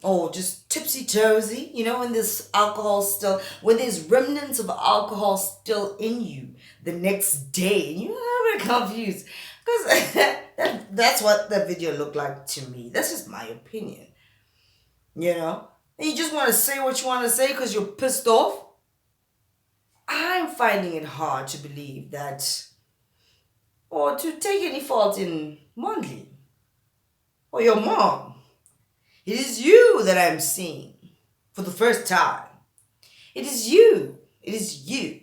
or just tipsy-toesy, when when there's remnants of alcohol still in you the next day, and you're a bit confused. Because that's what the video looked like to me. That's just my opinion, you know? And you just want to say what you want to say because you're pissed off. I'm finding it hard to believe that, or to take any fault in Mondli or your mom. It is you that I'm seeing for the first time. It is you. It is you.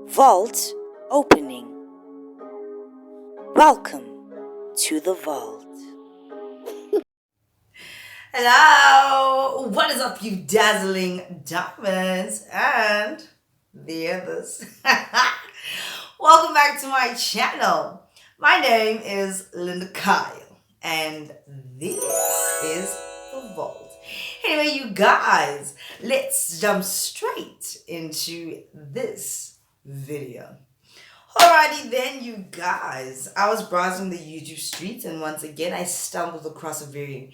Vault opening. Welcome to the vault. Hello! What is up, you dazzling diamonds and the others? Welcome back to my channel. My name is Linda Kyle, and this is the vault. Anyway, you guys, let's jump straight into this video. Alrighty then, you guys. I was browsing the YouTube streets, and once again I stumbled across a very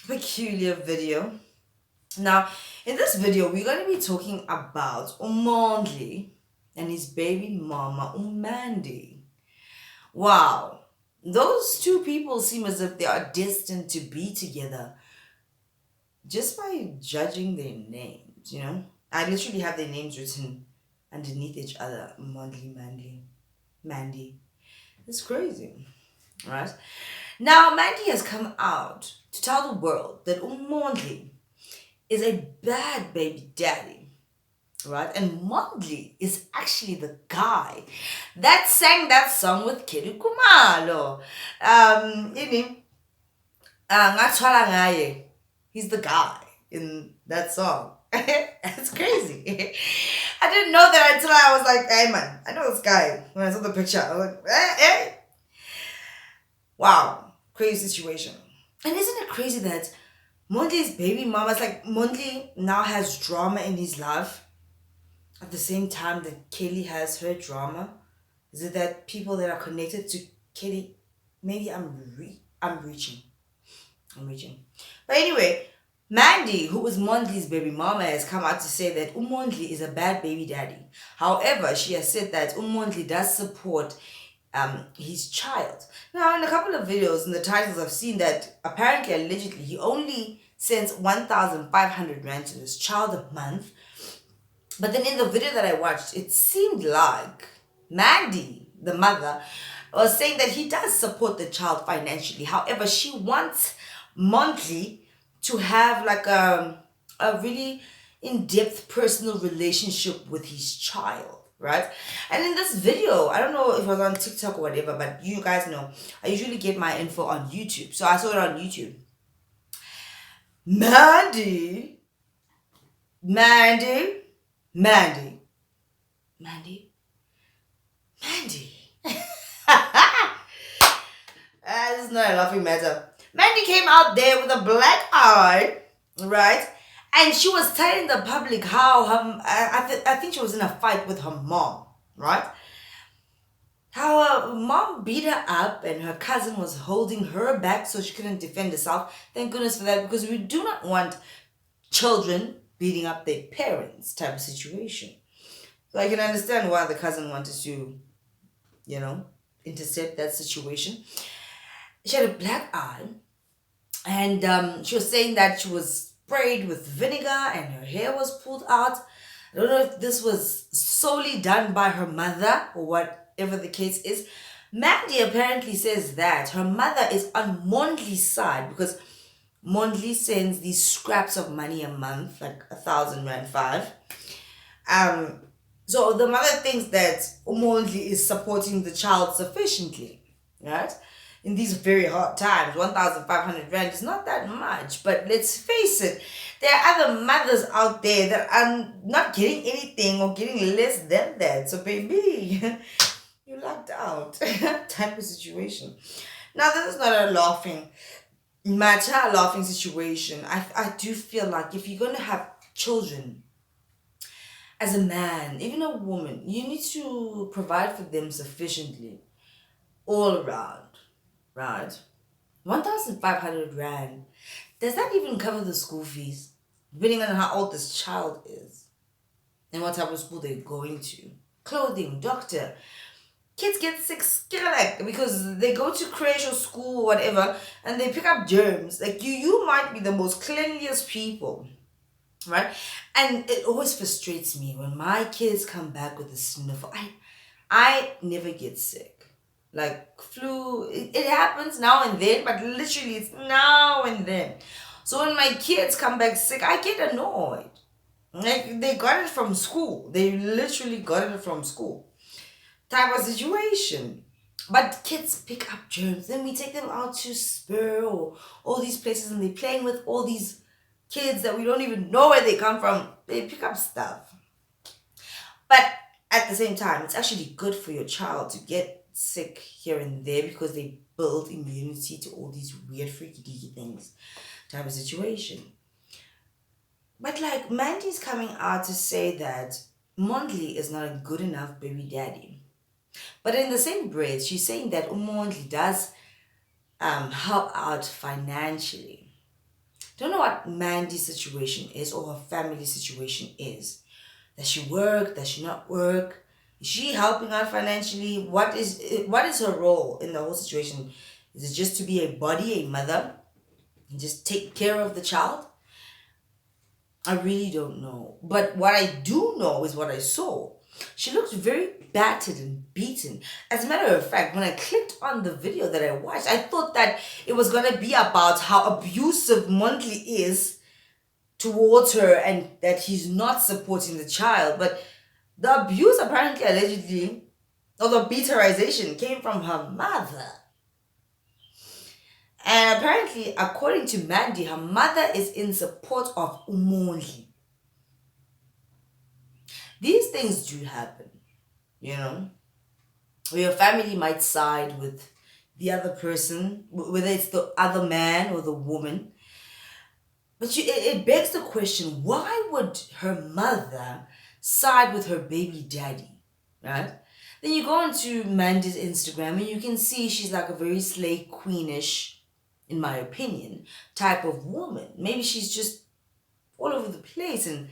peculiar video. Now, in this video, we're going to be talking about Mondli and his baby mama, Mandy. Wow, those two people seem as if they are destined to be together just by judging their names. I literally have their names written underneath each other. Mondli, Mandy. It's crazy, right? Now, Mandy has come out to tell the world that Mondli is a bad baby daddy, right? And Mondli is actually the guy that sang that song with Kelly Kumalo. Ngathwala ngaye. He's the guy in that song. It's crazy. I didn't know that until I was like, hey man, I know this guy. When I saw the picture, I was like, hey. Wow, crazy situation. And isn't it crazy that Mondli's baby mama, it's like Mondli now has drama in his life at the same time that Kelly has her drama? Is it that people that are connected to Kelly, maybe I'm reaching. But anyway, Mandy, who is Mondli's baby mama, has come out to say that Mondli is a bad baby daddy. However, she has said that Mondli does support his child. Now, in a couple of videos in the titles, I've seen that apparently, allegedly, he only sends 1,500 rand to his child a month. But then in the video that I watched, it seemed like Mandy, the mother, was saying that he does support the child financially. However, she wants Mondli to have like a really in-depth personal relationship with his child, right? And in this video, I don't know if it was on TikTok or whatever, but you guys know I usually get my info on YouTube. So I saw it on YouTube. Mandy, Mandy, Mandy, Mandy, Mandy. This is not a laughing matter. Mandy came out there with a black eye, right? And she was telling the public how I think she was in a fight with her mom, right? How her mom beat her up and her cousin was holding her back so she couldn't defend herself. Thank goodness for that, because we do not want children beating up their parents type of situation. So I can understand why the cousin wanted to, intercept that situation. She had a black eye, and she was saying that she was sprayed with vinegar and her hair was pulled out. I don't know if this was solely done by her mother or whatever the case is. Mandy apparently says that her mother is on Mondli's side because Mondli sends these scraps of money a month, like 1,000 rand 5. So the mother thinks that Mondli is supporting the child sufficiently, right? In these very hard times, 1,500 rand is not that much. But let's face it, there are other mothers out there that are not getting anything or getting less than that. So baby, you lucked out type of situation. Now, this is not a laughing matter, a laughing situation. I do feel like if you're going to have children, as a man, even a woman, you need to provide for them sufficiently all around, right? 1,500 Rand. Does that even cover the school fees? Depending on how old this child is and what type of school they're going to. Clothing, doctor. Kids get sick like because they go to creche or school or whatever and they pick up germs. Like you might be the most cleanliest people, right? And it always frustrates me when my kids come back with a sniffle. I never get sick. Like flu, it happens now and then, but literally it's now and then. So when my kids come back sick, I get annoyed. Like they got it from school. They literally got it from school. Type of situation. But kids pick up germs. Then we take them out to Spur or all these places and they're playing with all these kids that we don't even know where they come from. They pick up stuff. But at the same time, it's actually good for your child to get sick here and there because they build immunity to all these weird, freaky deaky things type of situation. But like Mandy's coming out to say that Mondli is not a good enough baby daddy. But in the same breath, she's saying that Mondli does help out financially. Don't know what Mandy's situation is or her family situation is. Does she work? Does she not work? Is she helping out financially? What is her role in the whole situation? Is it just to be a body, a mother, and just take care of the child? I really don't know. But what I do know is what I saw. She looked very battered and beaten. As a matter of fact, when I clicked on the video that I watched, I thought that it was going to be about how abusive Mondli is towards her and that he's not supporting the child. But the abuse apparently, allegedly, or the beaterization came from her mother. And apparently, according to Mandy, her mother is in support of Mondli. These things do happen, you know, where your family might side with the other person, whether it's the other man or the woman. But it begs the question, why would her mother side with her baby daddy, right? Then you go onto Mandy's Instagram and you can see she's like a very slay queenish, in my opinion, type of woman. Maybe she's just all over the place and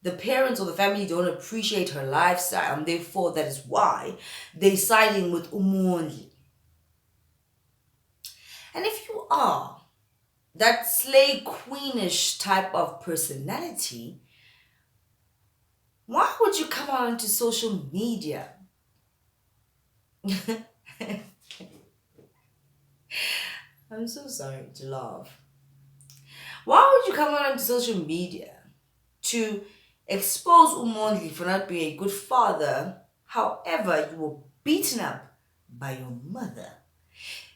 the parents or the family don't appreciate her lifestyle and therefore that is why they're siding with Umonli. And if you are that slay queenish type of personality, why would you come on to social media? I'm so sorry to laugh. Why would you come on to social media to expose Umondli for not being a good father? However, you were beaten up by your mother.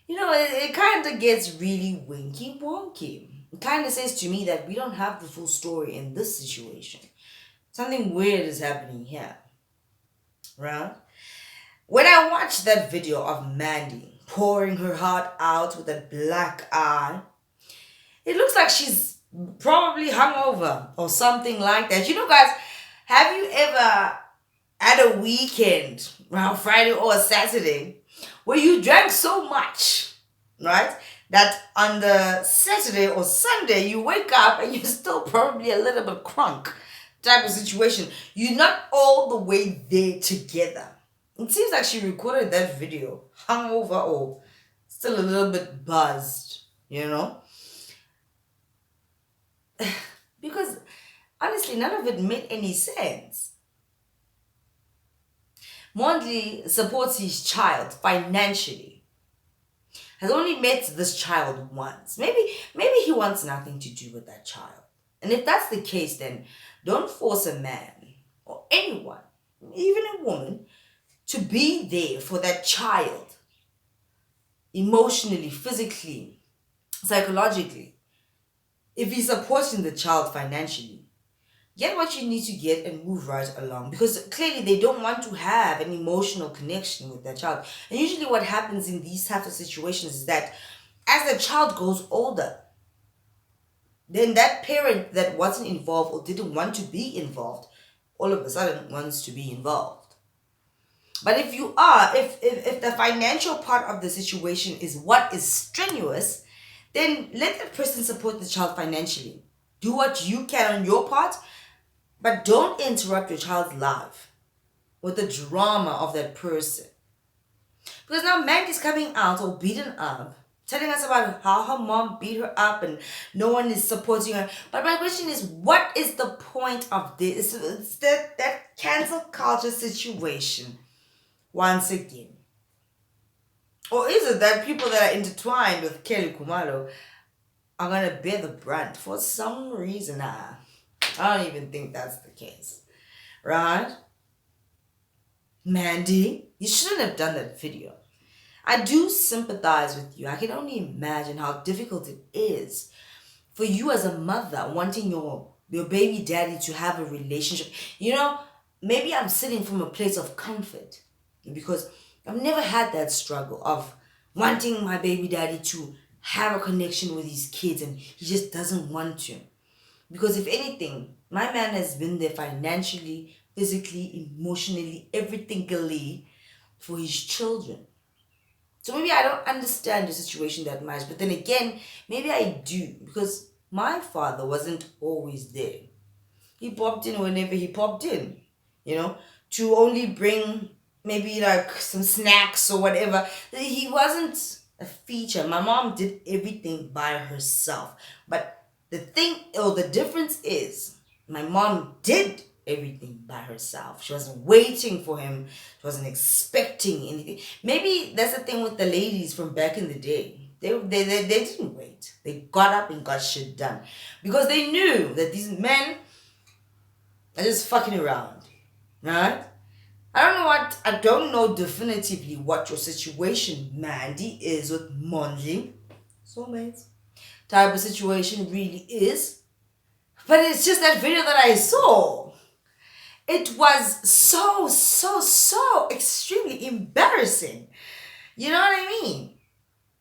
You know, it kind of gets really winky wonky. It kind of says to me that we don't have the full story in this situation. Something weird is happening here, right? When I watched that video of Mandy pouring her heart out with a black eye, it looks like she's probably hungover or something like that. You know, guys, have you ever had a weekend, around Friday or a Saturday, where you drank so much, right, that on the Saturday or Sunday you wake up and you're still probably a little bit crunk type of situation. You're not all the way there together. It seems like she recorded that video hungover or still a little bit buzzed, you know? Because honestly, none of it made any sense. Mondli supports his child financially. Has only met this child once. Maybe he wants nothing to do with that child. And if that's the case, then don't force a man or anyone, even a woman, to be there for that child emotionally, physically, psychologically. If he's supporting the child financially, get what you need to get and move right along, because clearly they don't want to have an emotional connection with their child. And usually what happens in these types of situations is that as the child grows older, then that parent that wasn't involved or didn't want to be involved all of a sudden wants to be involved. But if you are, if the financial part of the situation is what is strenuous, then let that person support the child financially. Do what you can on your part, but don't interrupt your child's life with the drama of that person. Because now Mandy's coming out all beaten up, telling us about how her mom beat her up and no one is supporting her. But my question is, what is the point of this? It's that cancel culture situation once again. Or is it that people that are intertwined with Kelly Kumalo are going to bear the brunt for some reason? I don't even think that's the case. Right? Mandy, you shouldn't have done that video. I do sympathize with you. I can only imagine how difficult it is for you as a mother wanting your baby daddy to have a relationship. You know, maybe I'm sitting from a place of comfort because I've never had that struggle of wanting my baby daddy to have a connection with his kids and he just doesn't want to. Because if anything, my man has been there financially, physically, emotionally, everythingly for his children. So maybe I don't understand the situation that much, but then again, maybe I do because my father wasn't always there. He popped in whenever he popped in, to only bring maybe like some snacks or whatever. He wasn't a feature. My mom did everything by herself. But the difference is my mom did everything by herself. She wasn't waiting for him. She wasn't expecting anything. Maybe that's the thing with the ladies from back in the day. They didn't wait. They got up and got shit done. Because they knew that these men are just fucking around. Right? I don't know definitively what your situation, Mandy, is with Mondli. Soulmates. Type of situation really is. But it's just that video that I saw. It was so extremely embarrassing. You know what I mean?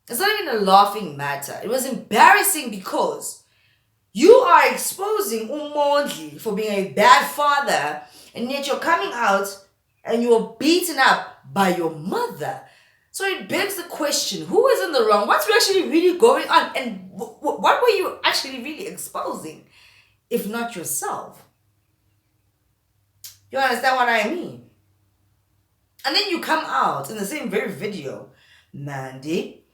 It's not even a laughing matter. It was embarrassing because you are exposing Mondli for being a bad father, and yet you're coming out and you're beaten up by your mother. So it begs the question, who is in the wrong? What's actually really going on? And what were you actually really exposing, if not yourself? You understand what I mean? And then you come out in the same very video, Mandy,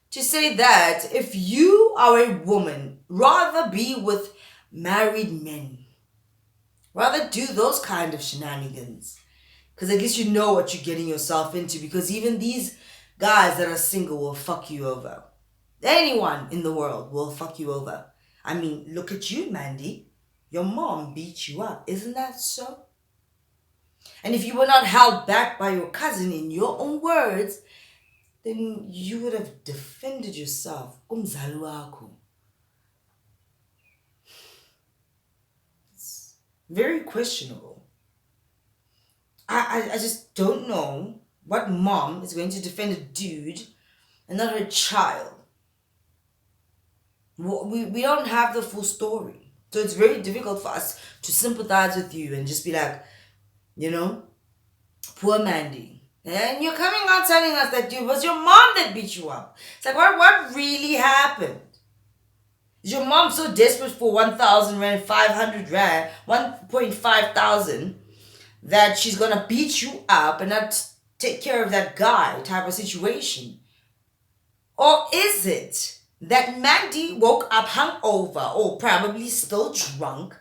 to say that if you are a woman, rather be with married men. Rather do those kind of shenanigans. Because at least you know what you're getting yourself into. Because even these guys that are single will fuck you over. Anyone in the world will fuck you over. I mean, look at you, Mandy. Your mom beat you up. Isn't that so? And if you were not held back by your cousin in your own words, then you would have defended yourself. Umzali wakho. It's very questionable. I just don't know what mom is going to defend a dude and not her child. We don't have the full story. So it's very difficult for us to sympathize with you and just be like, poor Mandy. And you're coming out telling us that it was your mom that beat you up. It's like, what really happened? Is your mom so desperate for 1,000 rand, 500 rand, 1.5 thousand that she's going to beat you up and not take care of that guy type of situation? Or is it that Mandy woke up hungover or probably still drunk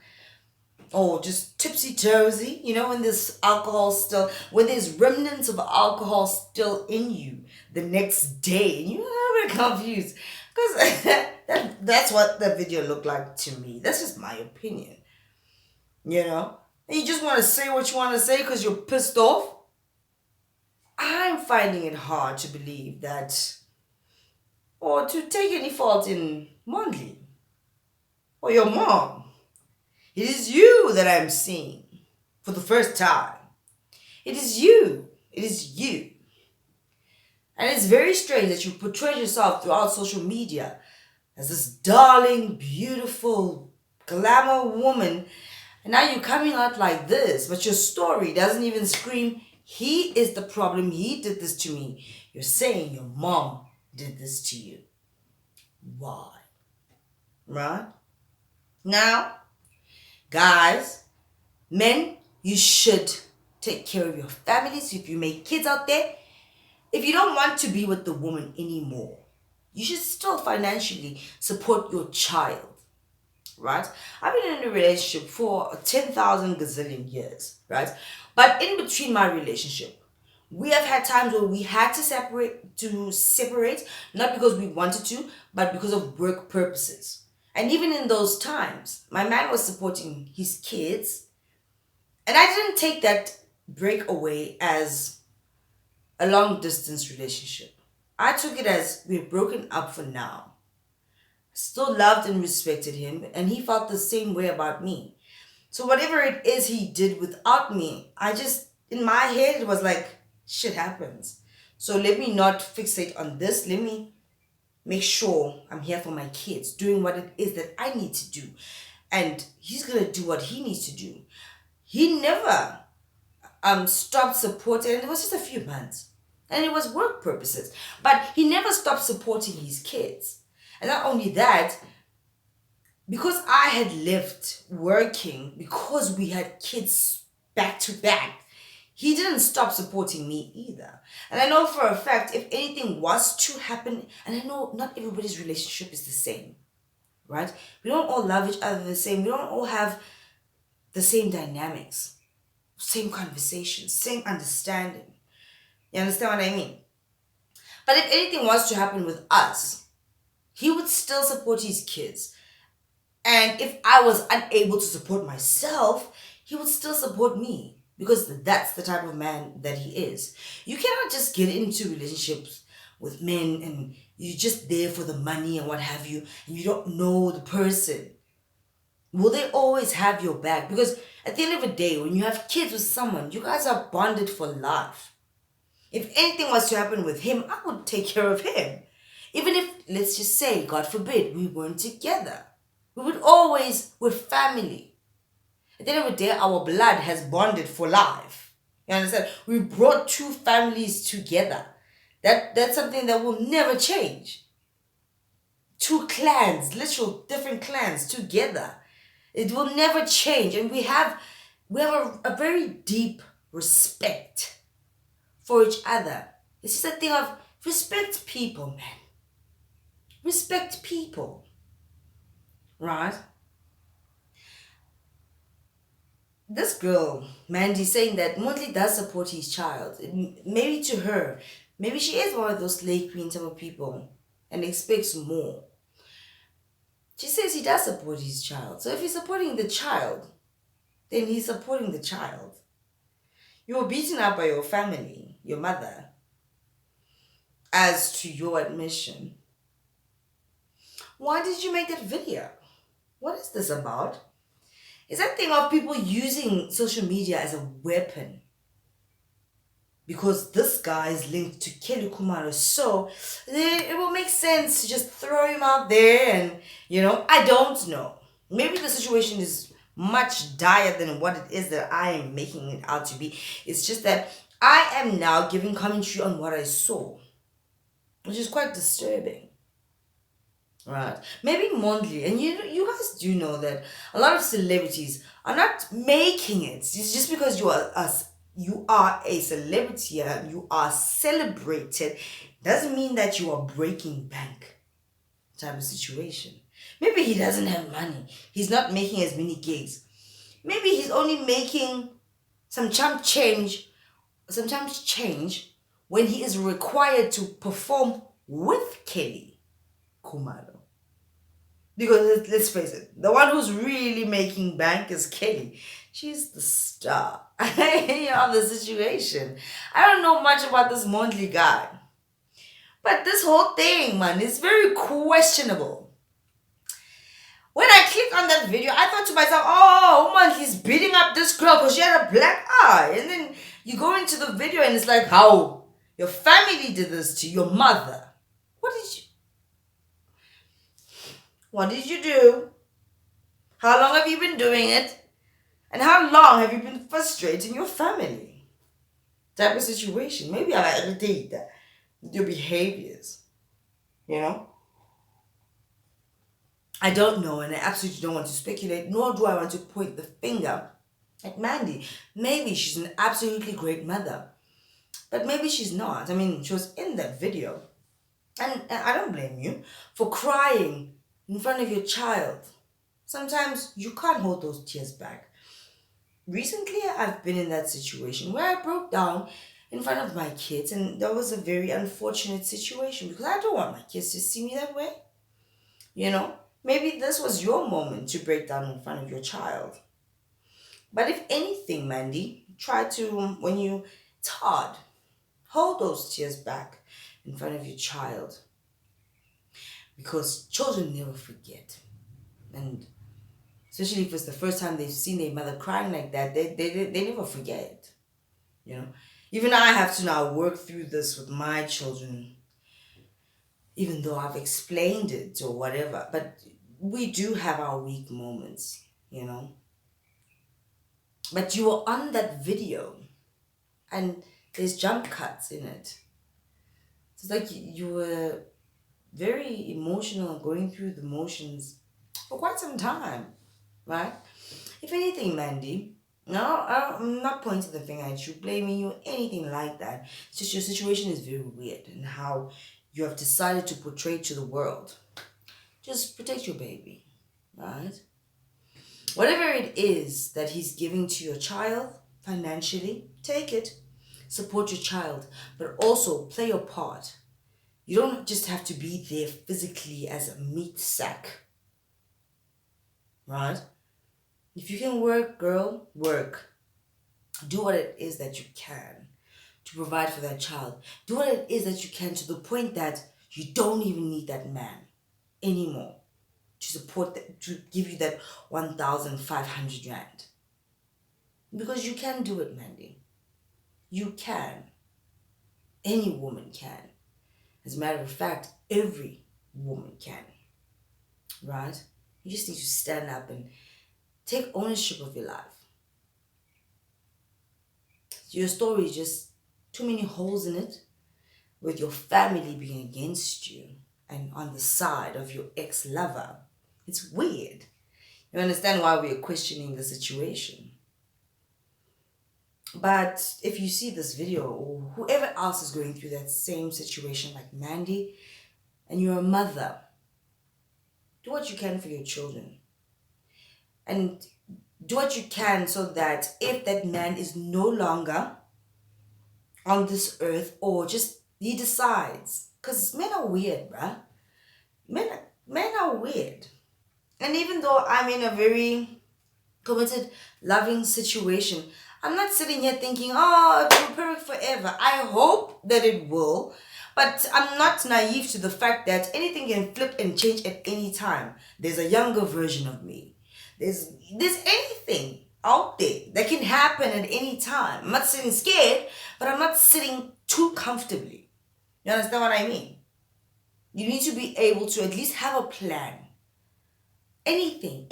or just tipsy-toesy, when there's when there's remnants of alcohol still in you the next day, and you're a bit confused. Because that's what the video looked like to me. That's just my opinion. And you just want to say what you want to say because you're pissed off. I'm finding it hard to believe that, or to take any fault in Mondli or your mom. It is you that I'm seeing for the first time. It is you. It is you. And it's very strange that you portray yourself throughout social media as this darling, beautiful, glamour woman. And now you're coming out like this, but your story doesn't even scream, he is the problem, he did this to me. You're saying your mom did this to you. Why? Right? Now, guys, men, you should take care of your families. If you make kids out there, if you don't want to be with the woman anymore, you should still financially support your child. Right? I've been in a relationship for 10,000 gazillion years, right? But in between my relationship, we have had times where we had to separate, not because we wanted to, but because of work purposes. And even in those times, my man was supporting his kids, and I didn't take that break away as a long distance relationship. I took it as we're broken up for now. Still loved and respected him, and he felt the same way about me. So whatever it is he did without me, I just, in my head, it was like, shit happens. So let me not fixate on this. Let me make sure I'm here for my kids, doing what it is that I need to do. And he's gonna do what he needs to do. He never stopped supporting, and it was just a few months. And it was work purposes. But he never stopped supporting his kids. And not only that, because I had left working, because we had kids back to back, he didn't stop supporting me either. And I know for a fact, if anything was to happen, and I know not everybody's relationship is the same, right? We don't all love each other the same. We don't all have the same dynamics, same conversations, same understanding. You understand what I mean? But if anything was to happen with us, he would still support his kids. And if I was unable to support myself, he would still support me because that's the type of man that he is. You cannot just get into relationships with men and you're just there for the money and what have you, and you don't know the person. Will they always have your back? Because at the end of the day, when you have kids with someone, you guys are bonded for life. If anything was to happen with him, I would take care of him. Even if, let's just say, God forbid, we weren't together. We would always, we're family. At the end of the day, our blood has bonded for life. You understand? We brought two families together. That's something that will never change. Two clans, literal different clans together. It will never change. And we have a very deep respect for each other. It's just a thing of respect people, man. Respect people. Right? This girl, Mandy, saying that Mondli does support his child. Maybe to her, maybe she is one of those slave queen type of people and expects more. She says he does support his child. So if he's supporting the child, then he's supporting the child. You were beaten up by your family, your mother, as to your admission. Why did you make that video? What is this about? It's that thing of people using social media as a weapon. Because this guy is linked to Kelly Kumalo. So it will make sense to just throw him out there and, I don't know. Maybe the situation is much dire than what it is that I am making it out to be. It's just that I am now giving commentary on what I saw, which is quite disturbing. Right. Maybe Mondli, and you guys do know that a lot of celebrities are not making it. It's just because you are a celebrity and you are celebrated doesn't mean that you are breaking bank type of situation. Maybe he doesn't have money. He's not making as many gigs. Maybe he's only making some sometimes change when he is required to perform with Kelly Kumalo. Because let's face it, the one who's really making bank is Kelly. She's the star of the situation. I don't know much about this Mondli guy. But this whole thing, man, is very questionable. When I clicked on that video, I thought to myself, oh, man, he's beating up this girl because she had a black eye. And then you go into the video and it's like, how? Your family did this to your mother. What did you do? How long have you been doing it? And how long have you been frustrating your family? Type of situation. Maybe I irritate that your behaviors. You know? I don't know, and I absolutely don't want to speculate, nor do I want to point the finger at Mandy. Maybe she's an absolutely great mother, but maybe she's not. I mean, she was in that video, and I don't blame you for crying in front of your child. Sometimes you can't hold those tears back. Recently, I've been in that situation where I broke down in front of my kids, and that was a very unfortunate situation because I don't want my kids to see me that way. You know, maybe this was your moment to break down in front of your child. But if anything, Mandy, try to, when you, it's hard, hold those tears back in front of your child because children never forget. And especially if it's the first time they've seen their mother crying like that, they never forget, you know. Even I have to now work through this with my children, even though I've explained it or whatever. But we do have our weak moments, you know. But you were on that video and there's jump cuts in it. It's like you were very emotional, going through the motions for quite some time, right? If anything, Mandy, no, I'm not pointing the finger at you, blaming you, anything like that. It's just your situation is very weird and how you have decided to portray to the world. Just protect your baby, right? Whatever it is that he's giving to your child financially, take it. Support your child, but also play your part. You don't just have to be there physically as a meat sack, right? If you can work, girl, work. Do what it is that you can to provide for that child. Do what it is that you can to the point that you don't even need that man anymore to support that, to give you that 1,500 rand. Because you can do it, Mandy. You can. Any woman can. As a matter of fact, every woman can. Right? You just need to stand up and take ownership of your life. Your story is just too many holes in it, with your family being against you and on the side of your ex-lover. It's weird. You understand why we are questioning the situation. But if you see this video, or whoever else is going through that same situation like Mandy, and you're a mother, do what you can for your children. And do what you can so that if that man is no longer on this earth, or just he decides, because men are weird, bruh. Men are weird. And even though I'm in a very committed, loving situation, I'm not sitting here thinking, oh, it will be perfect forever. I hope that it will. But I'm not naive to the fact that anything can flip and change at any time. There's a younger version of me. There's anything out there that can happen at any time. I'm not sitting scared, but I'm not sitting too comfortably. You understand what I mean? You need to be able to at least have a plan. Anything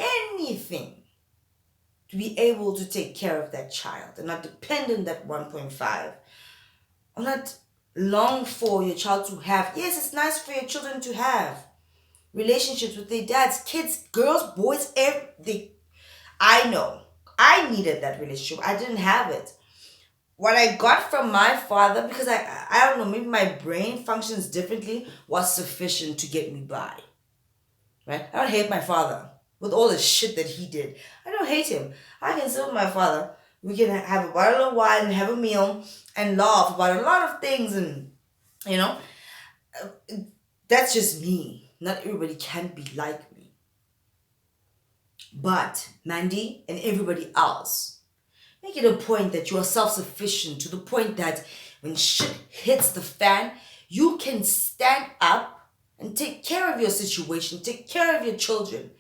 to be able to take care of that child and not depend on that 1.5, or not long for your child to have. Yes, it's nice for your children to have relationships with their dads, kids, girls, boys, everything. I know I needed that relationship. I didn't have it. What I got from my father, because I don't know, maybe my brain functions differently, was sufficient to get me by. Right? I don't hate my father with all the shit that he did. I don't hate him. I can sit with my father. We can have a bottle of wine and have a meal and laugh about a lot of things, and you know, that's just me. Not everybody can be like me. But Mandy and everybody else, make it a point that you are self-sufficient to the point that when shit hits the fan, you can stand up and take care of your situation, take care of your children.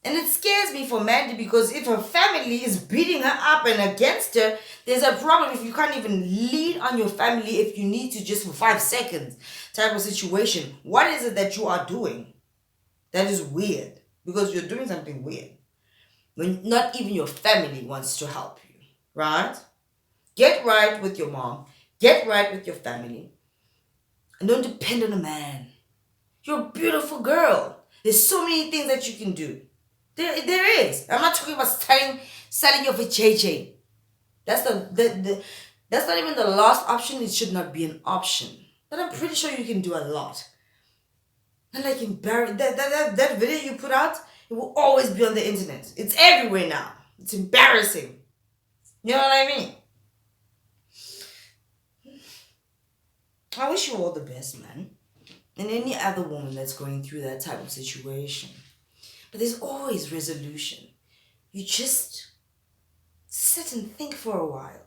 And it scares me for Mandy, because if her family is beating her up and against her, there's a problem if you can't even lean on your family if you need to, just for 5 seconds type of situation. What is it that you are doing that is weird? Because you're doing something weird. when not even your family wants to help you, right? Get right with your mom, get right with your family, and don't depend on a man. You're a beautiful girl. There's so many things that you can do. There is. I'm not talking about selling your vajayjay. That's that's not even the last option. It should not be an option. But I'm pretty sure you can do a lot. And like that video you put out, it will always be on the internet. It's everywhere now. It's embarrassing. You know what I mean? I wish you all the best, man. And any other woman that's going through that type of situation. But there's always resolution. You just sit and think for a while.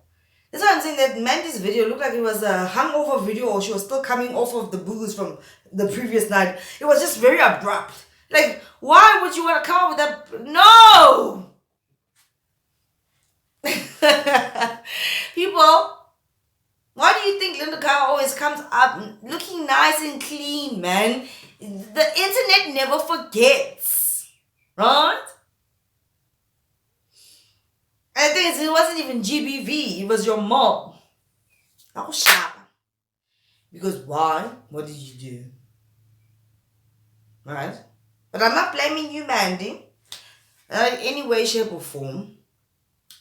That's why I'm saying that Mandy's video looked like it was a hangover video, or she was still coming off of the booze from the previous night. It was just very abrupt. Like, why would you want to come up with that? No! People, why do you think Linda Carr always comes up looking nice and clean, man? The internet never forgets, right? And the thing is, it wasn't even GBV, it was your mom. Oh, sharp. Because why? What did you do? Right? But I'm not blaming you, Mandy, in any way, shape, or form.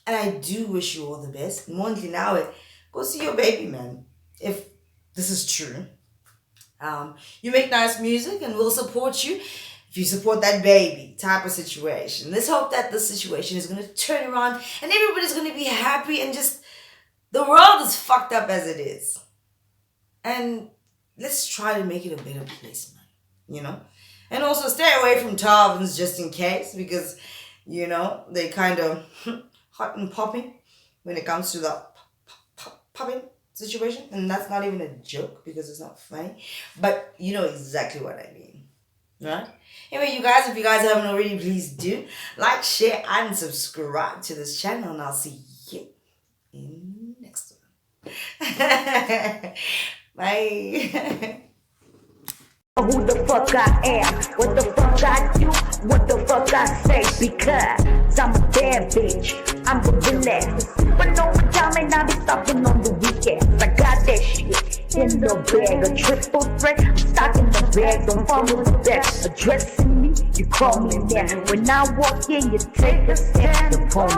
And I do wish you all the best. Mondli, now, go see your baby, man. If this is true. You make nice music and we'll support you if you support that baby type of situation. Let's hope that the situation is going to turn around and everybody's going to be happy, and just the world is fucked up as it is. And let's try to make it a better place, man. You know? And also stay away from taverns just in case, because, you know, they kind of hot and popping when it comes to the popping situation. And that's not even a joke because it's not funny. But you know exactly what I mean. Right? Anyway, you guys, if you guys haven't already, please do like, share, and subscribe to this channel. And I'll see you in the next one. Bye. Who the fuck I am, what the fuck I do, what the fuck I say, because I'm a bad bitch, I'm the relax. But no time and I be stopping on the weekends. I got that shit in the bag, a triple threat, I'm stocking the bag, don't follow the best. Addressing me, you call me now. When I walk in, you take a stand upon you.